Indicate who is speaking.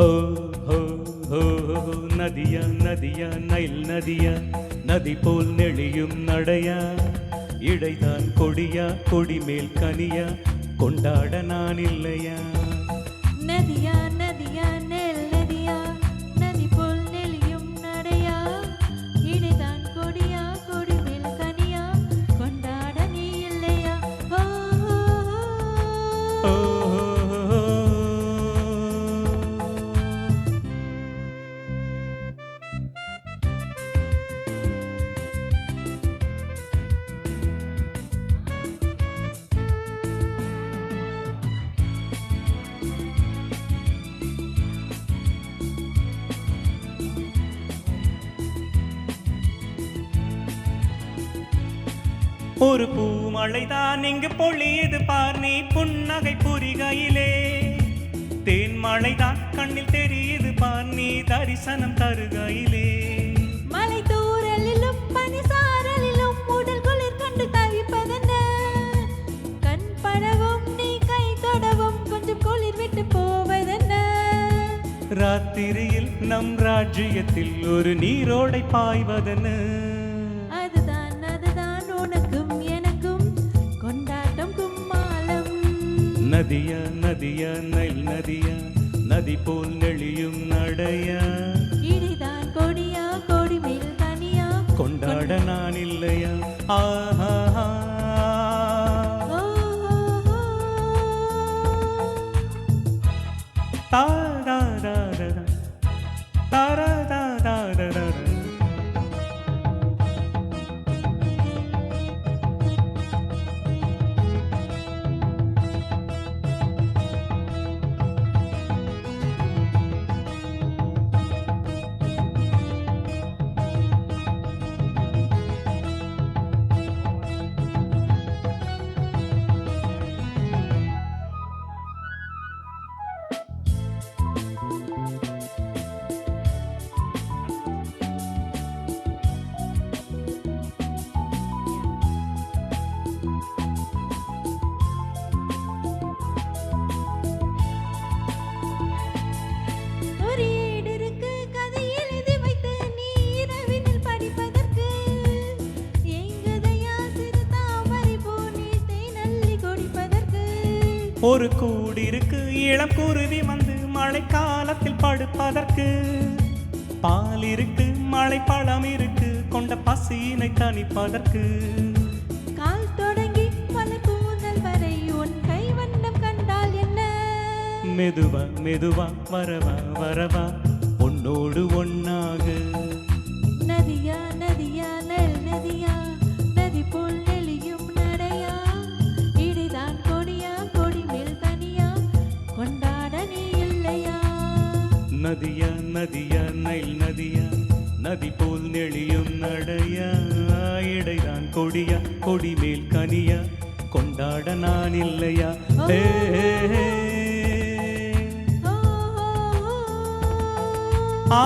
Speaker 1: ஹோ ஹோ ஹோ ஹோ, நதியா நதியா நைல் நதியா, நதி போல் நெளியும் நடையா, இடைதான் கொடியா கொடிமேல் கனியா, கொண்டாட நான் இல்லையா?
Speaker 2: நதியா நதியா நெல் நதியா, நதி போல் நெளியும் நடையா, இடைதான் கொடியா கொடிமேல் கனியா, கொண்டாட நீ இல்லையா? ஓ
Speaker 1: ஓ, ஒரு பூமழைதான் இங்கு பொழியுது பார், நீ புன்னகை புரிகையிலே. தேன் மழைதான் கண்ணில் தெரியுது பார், நீ தரிசனம் தருகையிலே.
Speaker 2: மலை தூறலிலும் பனி சாரலிலும் உடல் குளிர் கண்டு தவிப்பதென்ன? கண் படவும் நீ கை தொடவும் கொஞ்சம் குளிர் விட்டு போவதென்ன?
Speaker 1: ராத்திரியில் நம் ராஜ்யத்தில் ஒரு நீரோடை பாய்வதென?
Speaker 2: அதுதான் அதுதான் உனக்கும் எனக்கும் கொண்டாட்டம் கும்மாளம்.
Speaker 1: நதியா நதியா நைல் நதியா, நதி போல் நெளியும் நடையா,
Speaker 2: இடிதான் கொடியா கொடி மேல் தனியா,
Speaker 1: கொண்டாட நான் இல்லையா? ஆஹா
Speaker 2: ஓ, ஓ, ஓ.
Speaker 1: தாராராரரா, தாராராரரரா.
Speaker 2: ஒரு ஏடு இருக்கு கதை எழுதி வைத்து நீ இரவினில் படிப்பதற்கு. எங்குதையா சிறு தாமரை பூ நீ தேனள்ளி கொடிப்பதற்கு.
Speaker 1: ஒரு கூடிருக்கு இளம் குருவி வந்து மழைக்காலத்தில் படுப்பதற்கு. பால் இருக்கு மழைப்பழம் இருக்கு கொண்ட பசியினை தணிப்பதற்கு.
Speaker 2: கால் தொடங்கி பல கூந்தல் வரை உன் கை வண்ணம் கண்டால் என்ன?
Speaker 1: மெதுவா மெதுவா வரவா வரவா உன்னோடு ஒன்னாக.
Speaker 2: நதியா நதியா நெல் நதியா, நதி போல் நெளியும் நடையா, இடிதான் கொடியா கொடி மேல் தனியா, கொண்டாட நீ இல்லையா?
Speaker 1: நதியா நதியா நைல் நதியா, நதி போல் நெளியும் நடையா, இடைதான் கொடியா கொடி மேல் கனியா, கொண்டாட நான் இல்லையா? ஹே, ஹே, ஹே.
Speaker 2: ஓ, ஓ, ஓ.
Speaker 1: ஆ